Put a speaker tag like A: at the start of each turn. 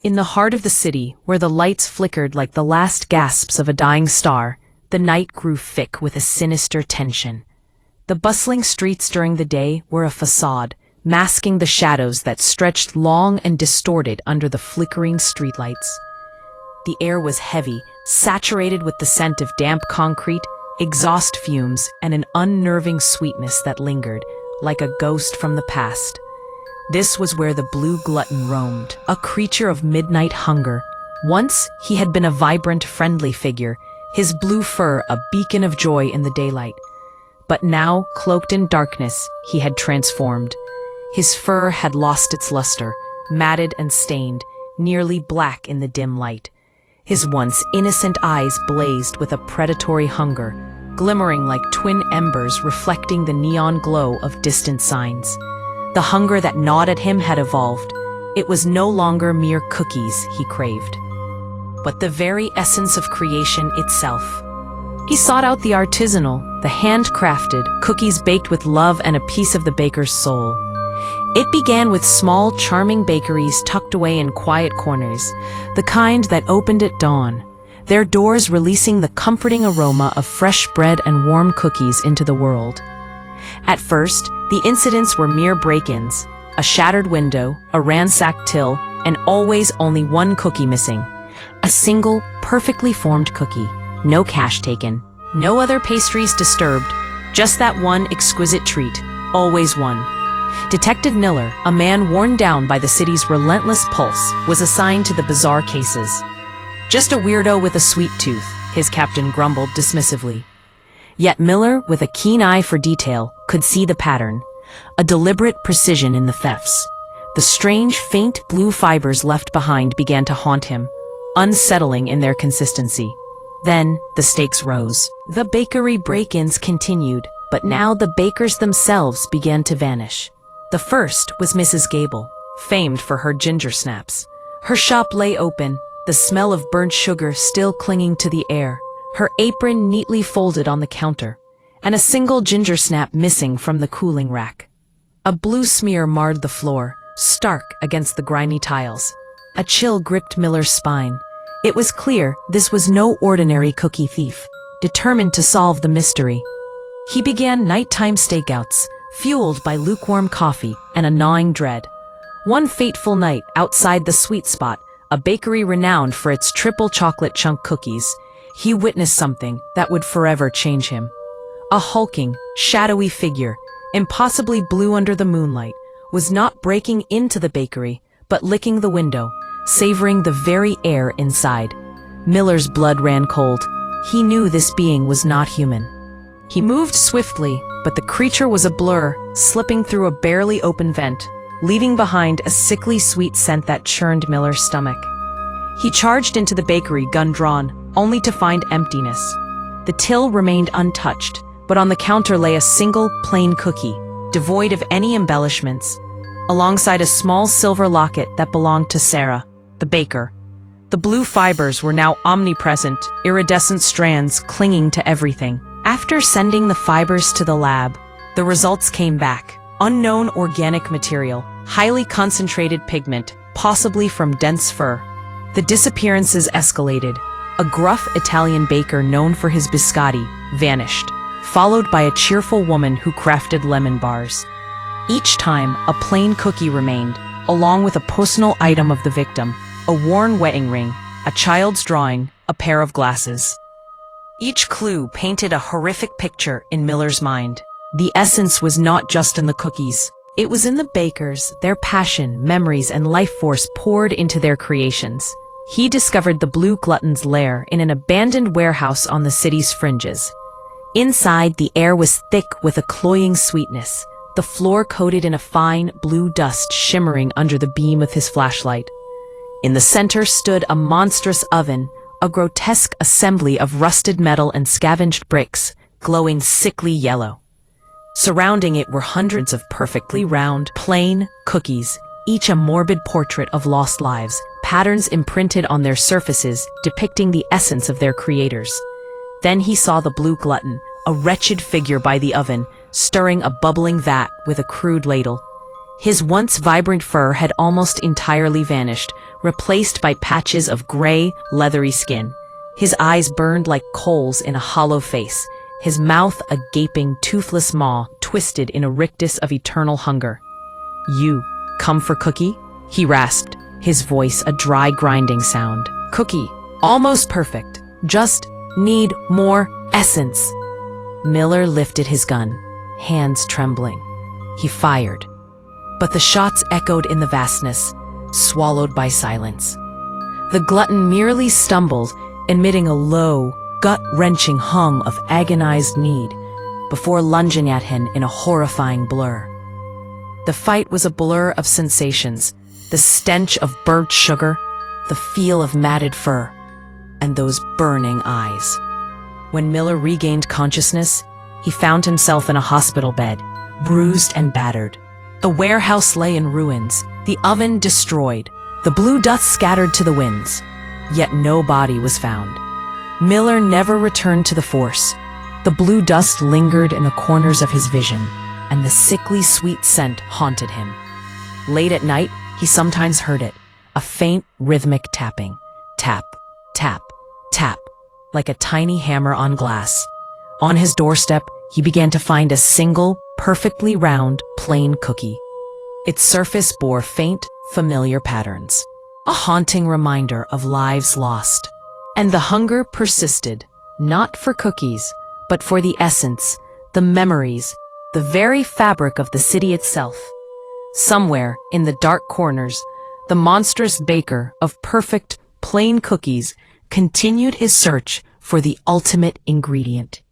A: In the heart of the city, where the lights flickered like the last gasps of a dying star, the night grew thick with a sinister tension. The bustling streets during the day were a facade, masking the shadows that stretched long and distorted under the flickering streetlights. The air was heavy, saturated with the scent of damp concrete, exhaust fumes, and an unnerving sweetness that lingered, like a ghost from the past. This was where the blue glutton roamed, a creature of midnight hunger. Once, he had been a vibrant, friendly figure, his blue fur a beacon of joy in the daylight. But now, cloaked in darkness, he had transformed. His fur had lost its luster, matted and stained, nearly black in the dim light. His once innocent eyes blazed with a predatory hunger, glimmering like twin embers reflecting the neon glow of distant signs. The hunger that gnawed at him had evolved. It was no longer mere cookies he craved, but the very essence of creation itself. He sought out the artisanal, the handcrafted, cookies baked with love and a piece of the baker's soul. It began with small, charming bakeries tucked away in quiet corners, the kind that opened at dawn, their doors releasing the comforting aroma of fresh bread and warm cookies into the world. At first, the incidents were mere break-ins, a shattered window, a ransacked till, and always only one cookie missing. A single, perfectly formed cookie. No cash taken. No other pastries disturbed. Just that one exquisite treat. Always one. Detective Miller, a man worn down by the city's relentless pulse, was assigned to the bizarre cases. Just a weirdo with a sweet tooth, his captain grumbled dismissively. Yet Miller, with a keen eye for detail, could see the pattern, a deliberate precision in the thefts. The strange, faint blue fibers left behind began to haunt him, unsettling in their consistency. Then, the stakes rose. The bakery break-ins continued, but now the bakers themselves began to vanish. The first was Mrs. Gable, famed for her ginger snaps. Her shop lay open, the smell of burnt sugar still clinging to the air, her apron neatly folded on the counter, and a single ginger snap missing from the cooling rack. A blue smear marred the floor, stark against the grimy tiles. A chill gripped Miller's spine. It was clear this was no ordinary cookie thief, determined to solve the mystery. He began nighttime stakeouts, fueled by lukewarm coffee and a gnawing dread. One fateful night, outside the Sweet Spot, a bakery renowned for its triple chocolate chunk cookies, he witnessed something that would forever change him. A hulking, shadowy figure, impossibly blue under the moonlight, was not breaking into the bakery, but licking the window, savoring the very air inside. Miller's blood ran cold. He knew this being was not human. He moved swiftly, but the creature was a blur, slipping through a barely open vent, leaving behind a sickly sweet scent that churned Miller's stomach. He charged into the bakery, gun drawn, only to find emptiness. The till remained untouched, but on the counter lay a single, plain cookie, devoid of any embellishments, alongside a small silver locket that belonged to Sarah, the baker. The blue fibers were now omnipresent, iridescent strands clinging to everything. After sending the fibers to the lab, the results came back. Unknown organic material, highly concentrated pigment, possibly from dense fur. The disappearances escalated. A gruff Italian baker known for his biscotti vanished, followed by a cheerful woman who crafted lemon bars. Each time, a plain cookie remained, along with a personal item of the victim, a worn wedding ring, a child's drawing, a pair of glasses. Each clue painted a horrific picture in Miller's mind. The essence was not just in the cookies. It was in the bakers, their passion, memories, and life force poured into their creations. He discovered the Blue Glutton's lair in an abandoned warehouse on the city's fringes. Inside, the air was thick with a cloying sweetness, the floor coated in a fine, blue dust shimmering under the beam of his flashlight. In the center stood a monstrous oven, a grotesque assembly of rusted metal and scavenged bricks, glowing sickly yellow. Surrounding it were hundreds of perfectly round, plain cookies, each a morbid portrait of lost lives, patterns imprinted on their surfaces depicting the essence of their creators. Then he saw the Blue Glutton, a wretched figure by the oven, stirring a bubbling vat with a crude ladle. His once vibrant fur had almost entirely vanished, replaced by patches of gray, leathery skin. His eyes burned like coals in a hollow face, his mouth a gaping, toothless maw twisted in a rictus of eternal hunger. "You come for cookie?" he rasped, his voice a dry grinding sound. "Cookie, almost perfect. Just need more essence." Miller lifted his gun, hands trembling. He fired, but the shots echoed in the vastness, swallowed by silence. The glutton merely stumbled, emitting a low, gut-wrenching hum of agonized need, before lunging at him in a horrifying blur. The fight was a blur of sensations, the stench of burnt sugar, the feel of matted fur, and those burning eyes. When Miller regained consciousness, he found himself in a hospital bed, bruised and battered. The warehouse lay in ruins, the oven destroyed, the blue dust scattered to the winds. Yet no body was found. Miller never returned to the force. The blue dust lingered in the corners of his vision, and the sickly sweet scent haunted him. Late at night, he sometimes heard it, a faint, rhythmic tapping. Tap, tap, tap, like a tiny hammer on glass. On his doorstep, he began to find a single, perfectly round, plain cookie. Its surface bore faint, familiar patterns, a haunting reminder of lives lost. And the hunger persisted, not for cookies, but for the essence, the memories, the very fabric of the city itself. Somewhere, in the dark corners, the monstrous baker of perfect, plain cookies continued his search for the ultimate ingredient.